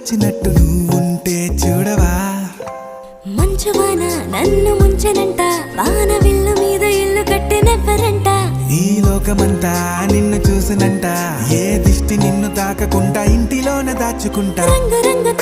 వచ్చినట్టు నువ్వుంటే చూడవా మంచువాన నన్ను ముంచనంట వాన విల్లు మీద ఇల్లు కట్టినెవ్వరంట ఈ లోకమంతా నిన్ను చూసినంట ఏ దిష్టి నిన్ను తాకకుండా ఇంటిలోన దాచుకుంటా రంగు రంగు